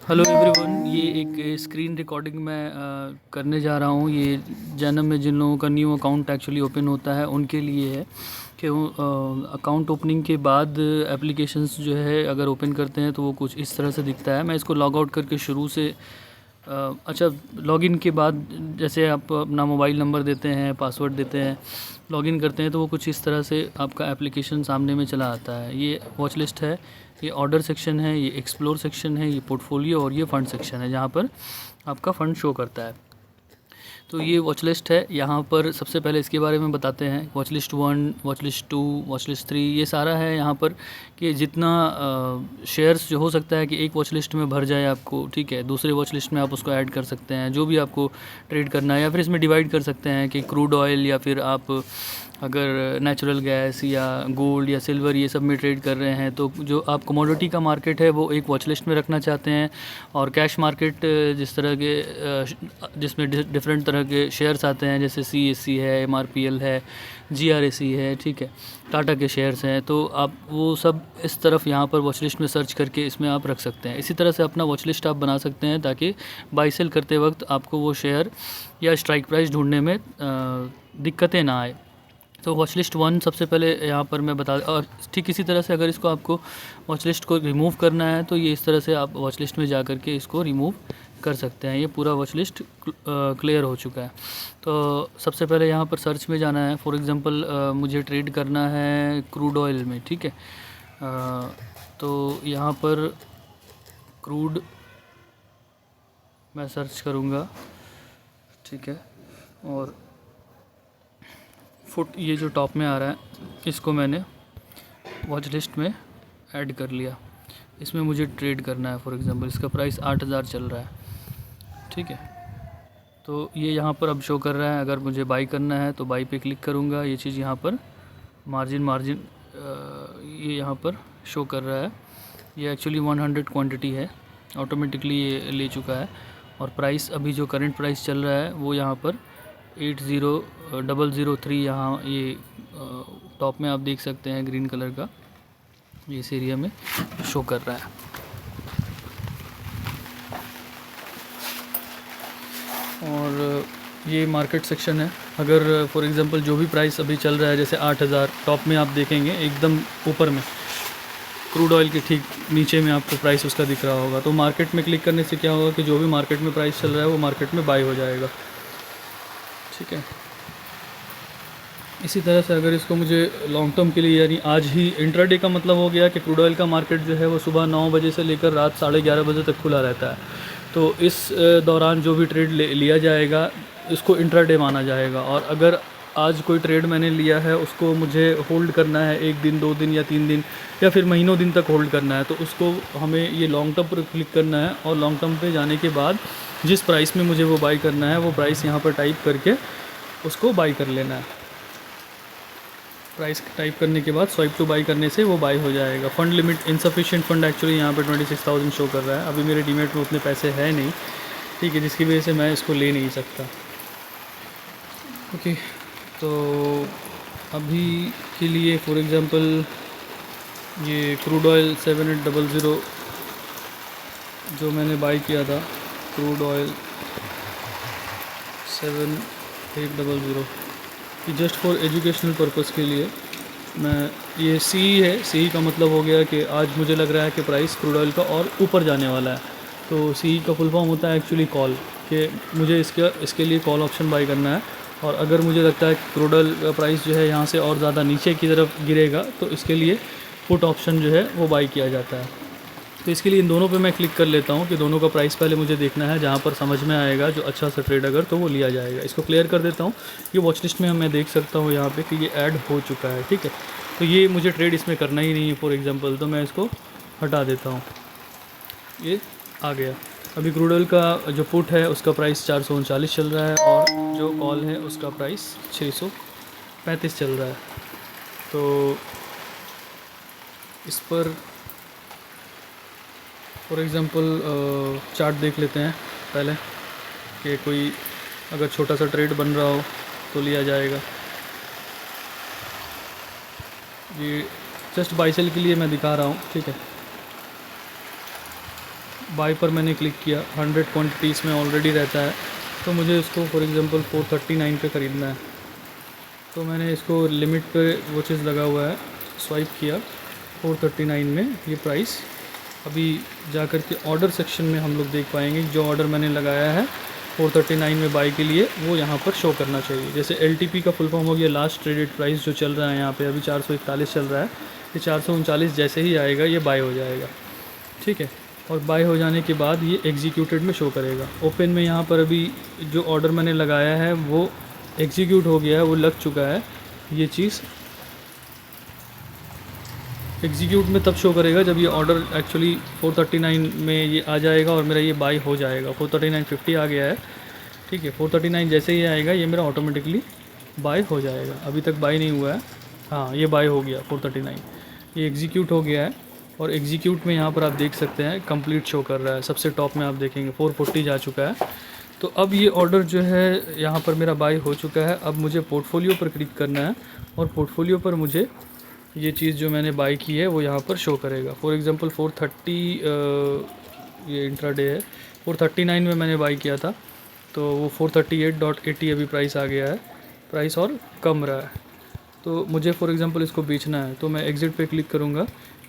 Hello everyone, ये एक screen recording मैं करने जा रहा हूँ। ये जन्म में जिन लोगों का न्यू अकाउंट एक्चुअली ओपन होता है उनके लिए है कि वो अकाउंट ओपनिंग के बाद एप्लीकेशंस जो है अगर ओपन करते हैं तो वो कुछ इस तरह से दिखता है। मैं इसको लॉग आउट करके शुरू से अच्छा, लॉगिन के बाद जैसे आप अपना मोबाइल नंबर देते हैं, पासवर्ड देते हैं, लॉगिन करते हैं तो वो कुछ इस तरह से आपका एप्लीकेशन सामने में चला आता है। ये वॉच लिस्ट है, ये ऑर्डर सेक्शन है, ये एक्सप्लोर सेक्शन है, ये पोर्टफोलियो और ये फ़ंड सेक्शन है जहाँ पर आपका फ़ंड शो करता है। तो ये वॉच लिस्ट है। यहाँ पर सबसे पहले इसके बारे में बताते हैं। Watch list 1, watch list 2, watch list 3, ये सारा है यहाँ पर कि जितना शेयर्स जो हो सकता है कि एक वॉच लिस्ट में भर जाए आपको, ठीक है। दूसरे वॉच लिस्ट में आप उसको ऐड कर सकते हैं, जो भी आपको ट्रेड करना है, या फिर इसमें डिवाइड कर सकते हैं कि क्रूड ऑयल या फिर आप अगर नेचुरल गैस या गोल्ड या सिल्वर ये सब में ट्रेड कर रहे हैं तो जो आप कमोडिटी का मार्केट है वो एक वॉच लिस्ट में रखना चाहते हैं। और कैश मार्केट जिस तरह के जिसमें डिफरेंट तरह के शेयर्स आते हैं, जैसे CSE है, MRPL है, GRAC है, ठीक है, टाटा के शेयर्स हैं, तो आप वो सब इस तरफ यहाँ पर वॉच लिस्ट में सर्च करके इसमें आप रख सकते हैं। इसी तरह से अपना वॉच लिस्ट आप बना सकते हैं ताकि बाई सेल करते वक्त आपको वो शेयर या स्ट्राइक प्राइस ढूंढने में दिक्कतें ना आए। तो वॉच लिस्ट 1 सबसे पहले यहाँ पर मैं बता, और ठीक इसी तरह से अगर इसको आपको वॉच लिस्ट को रिमूव करना है तो ये इस तरह से आप वॉच लिस्ट में जा कर के इसको रिमूव कर सकते हैं। ये पूरा वॉच लिस्ट क्लियर हो चुका है। तो सबसे पहले यहाँ पर सर्च में जाना है। फॉर एग्ज़ाम्पल मुझे ट्रेड करना है क्रूड ऑयल में, ठीक है। तो यहाँ पर क्रूड मैं सर्च करूँगा, ठीक है। और फुट ये जो टॉप में आ रहा है इसको मैंने वॉच लिस्ट में ऐड कर लिया। इसमें मुझे ट्रेड करना है। फॉर एग्ज़ाम्पल इसका प्राइस 8000 चल रहा है, ठीक है। तो ये यहाँ पर अब शो कर रहा है। अगर मुझे बाई करना है तो बाई पे क्लिक करूँगा। ये चीज़ यहाँ पर मार्जिन ये यहाँ पर शो कर रहा है। ये एक्चुअली 100 क्वांटिटी है, ऑटोमेटिकली ये ले चुका है। और प्राइस अभी जो करंट प्राइस चल रहा है वो यहाँ पर 80003 यहाँ ये टॉप में आप देख सकते हैं ग्रीन कलर का, ये इस एरिया में शो कर रहा है। और ये मार्केट सेक्शन है। अगर फॉर एग्ज़ाम्पल जो भी प्राइस अभी चल रहा है, जैसे 8000 टॉप में आप देखेंगे एकदम ऊपर में क्रूड ऑयल के ठीक नीचे में आपको प्राइस उसका दिख रहा होगा। तो मार्केट में क्लिक करने से क्या होगा कि जो भी मार्केट में प्राइस चल रहा है वो मार्केट में बाई हो जाएगा, ठीक है। इसी तरह से अगर इसको मुझे लॉन्ग टर्म के लिए, यानी आज ही इंट्राडे का मतलब हो गया कि क्रूड ऑयल का मार्केट जो है वो सुबह 9 बजे से लेकर रात 11:30 बजे तक खुला रहता है। तो इस दौरान जो भी ट्रेड लिया जाएगा इसको इंट्राडे माना जाएगा। और अगर आज कोई ट्रेड मैंने लिया है उसको मुझे होल्ड करना है 1 दिन, 2 दिन या 3 दिन या फिर महीनों दिन तक होल्ड करना है, तो उसको हमें ये लॉन्ग टर्म पर क्लिक करना है। और लॉन्ग टर्म पे जाने के बाद जिस प्राइस में मुझे वो बाई करना है वो प्राइस यहाँ पर टाइप करके उसको बाई कर लेना है। प्राइस टाइप करने के बाद स्वाइप टू बाई करने से वो बाई हो जाएगा। Fund limit insufficient fund actually यहाँ पे 26,000 शो कर रहा है। अभी मेरे डीमेट में उतने पैसे हैं नहीं, ठीक है, जिसकी वजह से मैं इसको ले नहीं सकता। ओके, तो अभी के लिए फॉर एग्ज़ाम्पल ये क्रूड ऑयल 7800 जो मैंने बाई किया था, क्रूड ऑयल 7800, कि जस्ट फॉर एजुकेशनल पर्पस के लिए मैं, ये सी है, सी का मतलब हो गया कि आज मुझे लग रहा है कि प्राइस क्रूड ऑयल का और ऊपर जाने वाला है। तो सी का फुल फॉर्म होता है एक्चुअली कॉल, कि मुझे इसके लिए कॉल ऑप्शन बाई करना है। और अगर मुझे लगता है कि क्रूड ऑयल का प्राइस जो है यहाँ से और ज़्यादा नीचे की तरफ गिरेगा तो इसके लिए पुट ऑप्शन जो है वो बाई किया जाता है। तो इसके लिए इन दोनों पे मैं क्लिक कर लेता हूँ कि दोनों का प्राइस पहले मुझे देखना है। जहाँ पर समझ में आएगा जो अच्छा सा ट्रेड अगर तो वो लिया जाएगा। इसको क्लियर कर देता हूँ। ये वॉच लिस्ट में मैं देख सकता हूँ यहाँ पे कि ये ऐड हो चुका है, ठीक है। तो ये मुझे ट्रेड इसमें करना ही नहीं है फॉर एग्ज़ाम्पल, तो मैं इसको हटा देता हूँ। ये आ गया। अभी क्रूड ऑयल का जो पुट है उसका प्राइस 439 चल रहा है और जो कॉल है उसका प्राइस 635 चल रहा है। तो इस पर फॉर एग्ज़ाम्पल चार्ट देख लेते हैं पहले कि कोई अगर छोटा सा ट्रेड बन रहा हो तो लिया जाएगा। ये जस्ट बाई सेल के लिए मैं दिखा रहा हूँ, ठीक है। बाय पर मैंने क्लिक किया, 100 क्वान्टिटीज़ में ऑलरेडी रहता है, तो मुझे इसको फॉर एग्ज़ाम्पल 439 पे ख़रीदना है। तो मैंने इसको लिमिट पे वो चीज़ लगा हुआ है, स्वाइप किया 439 में ये प्राइस। अभी जा कर के ऑर्डर सेक्शन में हम लोग देख पाएंगे जो ऑर्डर मैंने लगाया है 439 में बाई के लिए, वो यहाँ पर शो करना चाहिए। जैसे LTP का फुल फॉर्म हो गया लास्ट ट्रेडेड प्राइस, जो चल रहा है यहाँ पे अभी 441 चल रहा है। ये 439 जैसे ही आएगा ये बाय हो जाएगा, ठीक है। और बाय हो जाने के बाद ये एग्जीक्यूटेड में शो करेगा। ओपन में यहाँ पर अभी जो ऑर्डर मैंने लगाया है वो एग्जीक्यूट हो गया है, वो लग चुका है। ये चीज़ एग्जीक्यूट में तब शो करेगा जब ये ऑर्डर एक्चुअली 439 में ये आ जाएगा और मेरा ये बाय हो जाएगा। 439.50 आ गया है, ठीक है। 439 जैसे ही आएगा ये मेरा ऑटोमेटिकली बाय हो जाएगा। अभी तक बाय नहीं हुआ है, हाँ ये बाय हो गया 439, ये एग्जीक्यूट हो गया है। और एग्जीक्यूट में यहाँ पर आप देख सकते हैं कंप्लीट शो कर रहा है, सबसे टॉप में आप देखेंगे 440 जा चुका है। तो अब ये ऑर्डर जो है यहाँ पर मेरा बाय हो चुका है। अब मुझे पोर्टफोलियो पर क्लिक करना है और पोर्टफोलियो पर मुझे ये चीज़ जो मैंने बाय की है वो यहाँ पर शो करेगा। फॉर एग्ज़ाम्पल 430 ये इंट्राडे है, 439 में मैंने बाय किया था, तो वो 438.80 अभी प्राइस आ गया है, प्राइस और कम रहा है। तो मुझे फॉर एग्ज़ाम्पल इसको बेचना है, तो मैं एग्ज़िट पे क्लिक करूँगा,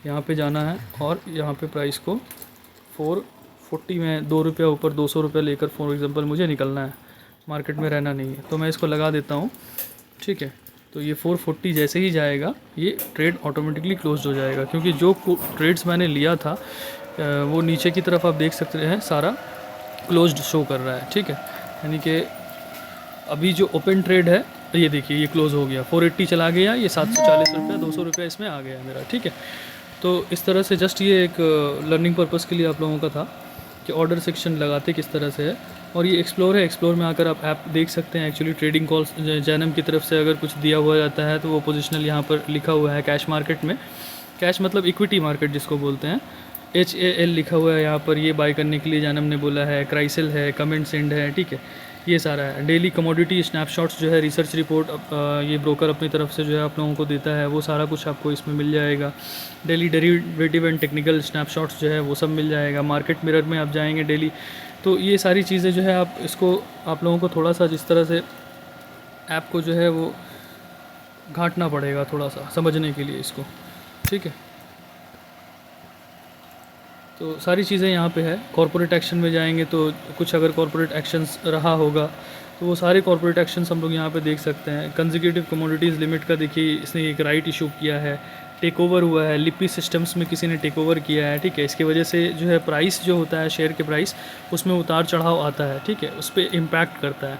यहाँ पे जाना है और यहाँ पे प्राइस को 440 में 2 रुपया ऊपर 200 रुपया लेकर फॉर एग्ज़ाम्पल मुझे निकलना है, मार्केट में रहना नहीं है। तो मैं इसको लगा देता हूँ, ठीक है। तो ये 440 जैसे ही जाएगा ये ट्रेड ऑटोमेटिकली क्लोज हो जाएगा, क्योंकि जो ट्रेड्स मैंने लिया था वो नीचे की तरफ आप देख सकते हैं सारा क्लोज्ड शो कर रहा है, ठीक है। यानी कि अभी जो ओपन ट्रेड है ये देखिए ये क्लोज़ हो गया, 480 चला गया, ये 740 रुपया 200 रुपया इसमें आ गया मेरा, ठीक है। तो इस तरह से जस्ट ये एक लर्निंग पर्पज़ के लिए आप लोगों का था कि ऑर्डर सेक्शन लगाते किस तरह से है। और ये एक्सप्लोर है, एक्सप्लोर में आकर आप ऐप देख सकते हैं। एक्चुअली ट्रेडिंग कॉल्स जैनम की तरफ से अगर कुछ दिया हुआ जाता है तो वो पोजिशनल यहाँ पर लिखा हुआ है कैश मार्केट में, कैश मतलब इक्विटी मार्केट जिसको बोलते हैं, HAL लिखा हुआ है यहाँ पर। ये बाय करने के लिए जैनम ने बोला है, क्राइसिल है, कमेंट सेंड है, ठीक है, ये सारा है। डेली कमोडिटी स्नैपशॉट्स जो है रिसर्च रिपोर्ट ये ब्रोकर अपनी तरफ से जो है आप लोगों को देता है, वो सारा कुछ आपको इसमें मिल जाएगा। Daily derivative and technical snapshots जो है वो सब मिल जाएगा। मार्केट मिरर में आप जाएंगे डेली, तो ये सारी चीज़ें जो है आप इसको आप लोगों को थोड़ा सा जिस तरह से ऐप को जो है वो घाटना पड़ेगा थोड़ा सा समझने के लिए इसको, ठीक है। तो सारी चीज़ें यहाँ पे है। कॉर्पोरेट एक्शन में जाएंगे तो कुछ अगर कॉर्पोरेट एक्शंस रहा होगा तो वो सारे कॉर्पोरेट एक्शंस हम लोग यहाँ पे देख सकते हैं। कंसेक्यूटिव कमोडिटीज़ लिमिट का देखिए इसने एक राइट इशू किया है, टेक ओवर हुआ है, लिपी सिस्टम्स में किसी ने टेक ओवर किया है, ठीक है। इसकी वजह से जो है प्राइस जो होता है शेयर के प्राइस उसमें उतार चढ़ाव आता है, ठीक है, उस पर इम्पैक्ट करता है।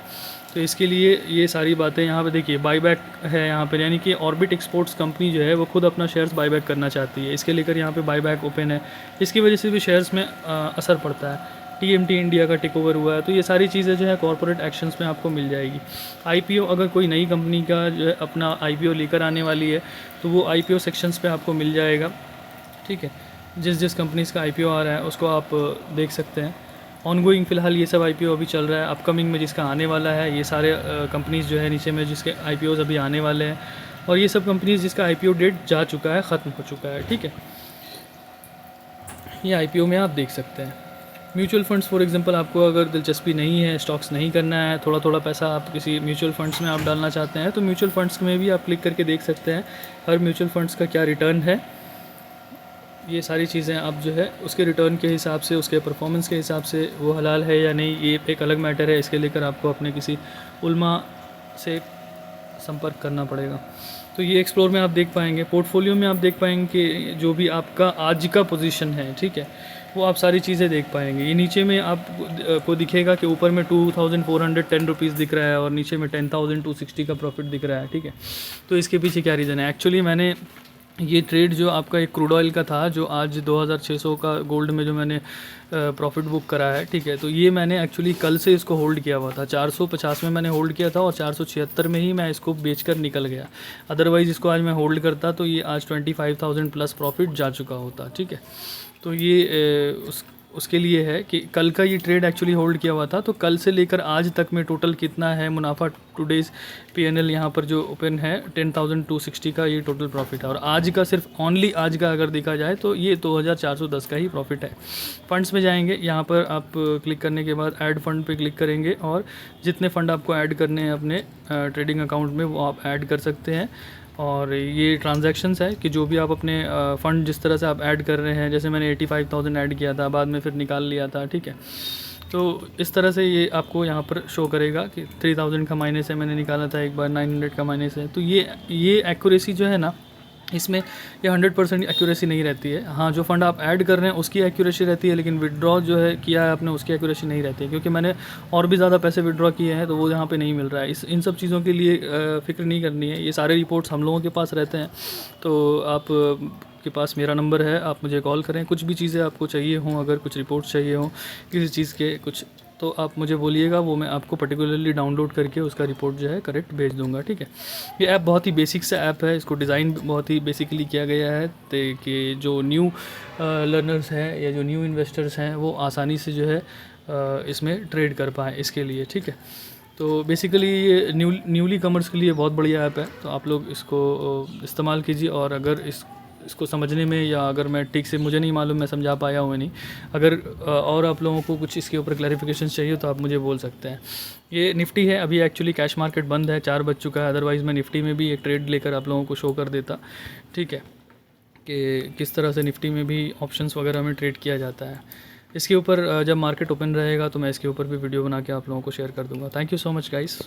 तो इसके लिए ये सारी बातें यहाँ पे देखिए बाईबैक है यहाँ पर, यानी कि ऑर्बिट एक्सपोर्ट्स कंपनी जो है वो खुद अपना शेयर्स बाईबैक करना चाहती है, इसके लेकर यहाँ पे बाईबैक ओपन है। इसकी वजह से भी शेयर्स में असर पड़ता है। TMT इंडिया का टेक ओवर हुआ है। तो ये सारी चीज़ें जो है कॉर्पोरेट एक्शंस में आपको मिल जाएगी। IPO अगर कोई नई कंपनी का जो है अपना IPO लेकर आने वाली है तो वो IPO सेक्शंस पे आपको मिल जाएगा, ठीक है। जिस कंपनीज़ का IPO आ रहा है उसको आप देख सकते हैं। ऑनगोइंग फ़िलहाल ये सब IPO अभी चल रहा है। अपकमिंग में जिसका आने वाला है ये सारे कंपनीज़ जो है नीचे में जिसके IPOs अभी आने वाले हैं, और ये सब कंपनीज़ जिसका IPO डेट जा चुका है, ख़त्म हो चुका है, ठीक है। ये IPO में आप देख सकते हैं। म्यूचुअल फंड्स फॉर एग्जांपल आपको अगर दिलचस्पी नहीं है, स्टॉक्स नहीं करना है, थोड़ा थोड़ा पैसा आप किसी म्यूचुअल फंड्स में आप डालना चाहते हैं तो म्यूचुअल फंड्स में भी आप क्लिक करके देख सकते हैं हर म्यूचुअल फंड्स का क्या रिटर्न है। ये सारी चीज़ें आप जो है उसके रिटर्न के हिसाब से, उसके परफॉर्मेंस के हिसाब से वो हलाल है या नहीं ये एक अलग मैटर है। इसके लेकर आपको अपने किसी उलमा से संपर्क करना पड़ेगा। तो ये एक्सप्लोर में आप देख पाएंगे। पोर्टफोलियो में आप देख पाएंगे कि जो भी आपका आज का पोजीशन है, ठीक है, वो आप सारी चीज़ें देख पाएंगे। ये नीचे में आपको दिखेगा कि ऊपर में 2410 रुपीज़ दिख रहा है और नीचे में 10,260 का प्रॉफिट दिख रहा है, ठीक है। तो इसके पीछे क्या रीज़न है? एक्चुअली मैंने ये ट्रेड जो आपका एक क्रूड ऑयल का था जो आज 2600 का गोल्ड में जो मैंने प्रॉफिट बुक करा है, ठीक है, तो ये मैंने एक्चुअली कल से इसको होल्ड किया हुआ था। 450 में मैंने होल्ड किया था और 476 में ही मैं इसको बेचकर निकल गया। अदरवाइज़ इसको आज मैं होल्ड करता तो ये आज 25,000 प्लस प्रॉफिट जा चुका होता, ठीक है। तो ये उसके लिए है कि कल का ये ट्रेड एक्चुअली होल्ड किया हुआ था, तो कल से लेकर आज तक में टोटल कितना है मुनाफा। टुडेज़ पीएनएल यहाँ पर जो ओपन है 10,260 का ये टोटल प्रॉफिट है, और आज का सिर्फ ओनली आज का अगर देखा जाए तो ये 2,410 का ही प्रॉफिट है। फंड्स में जाएंगे, यहाँ पर आप क्लिक करने के बाद ऐड फंड पे क्लिक करेंगे, और जितने फ़ंड आपको ऐड करने हैं अपने ट्रेडिंग अकाउंट में वो आप ऐड कर सकते हैं। और ये ट्रांजैक्शंस है कि जो भी आप अपने फ़ंड जिस तरह से आप ऐड कर रहे हैं, जैसे मैंने 85,000 ऐड किया था, बाद में फिर निकाल लिया था, ठीक है। तो इस तरह से ये आपको यहाँ पर शो करेगा कि 3,000 का माइनस है, मैंने निकाला था एक बार, 900 का माइनस है। तो ये एक्यूरेसी जो है ना, इसमें ये 100% एक्यूरेसी नहीं रहती है। हाँ, जो फ़ंड आप ऐड कर रहे हैं उसकी एक्यूरेसी रहती है, लेकिन विड्रॉ जो है किया है आपने उसकी एक्यूरेसी नहीं रहती है, क्योंकि मैंने और भी ज़्यादा पैसे विड्रॉ किए हैं तो वो यहाँ पे नहीं मिल रहा है। इन सब चीज़ों के लिए फ़िक्र नहीं करनी है, ये सारे रिपोर्ट्स हम लोगों के पास रहते हैं। तो आप के पास मेरा नंबर है, आप मुझे कॉल करें, कुछ भी चीज़ें आपको चाहिए हों, अगर कुछ रिपोर्ट्स चाहिए हों किसी चीज़ के कुछ, तो आप मुझे बोलिएगा, वो मैं आपको पर्टिकुलरली डाउनलोड करके उसका रिपोर्ट जो है करेक्ट भेज दूंगा, ठीक है। ये ऐप बहुत ही बेसिक सा ऐप है, इसको डिज़ाइन बहुत ही बेसिकली किया गया है कि जो न्यू लर्नर्स हैं या जो न्यू इन्वेस्टर्स हैं वो आसानी से जो है इसमें ट्रेड कर पाएँ, इसके लिए, ठीक है। तो बेसिकली ये न्यूली कमर्स के लिए बहुत बढ़िया ऐप है, तो आप लोग इसको इस्तेमाल कीजिए। और अगर इसको समझने में, या अगर मैं ठीक से, मुझे नहीं मालूम मैं समझा पाया हूँ नहीं, अगर और आप लोगों को कुछ इसके ऊपर क्लैरिफिकेशन चाहिए तो आप मुझे बोल सकते हैं। ये निफ्टी है, अभी एक्चुअली कैश मार्केट बंद है, 4 बज चुका है, अदरवाइज़ मैं निफ्टी में भी एक ट्रेड लेकर आप लोगों को शो कर देता, ठीक है, कि किस तरह से निफ्टी में भी ऑप्शंस वगैरह में ट्रेड किया जाता है। इसके ऊपर जब मार्केट ओपन रहेगा तो मैं इसके ऊपर भी वीडियो बना के आप लोगों को शेयर कर दूँगा। Thank you so much guys.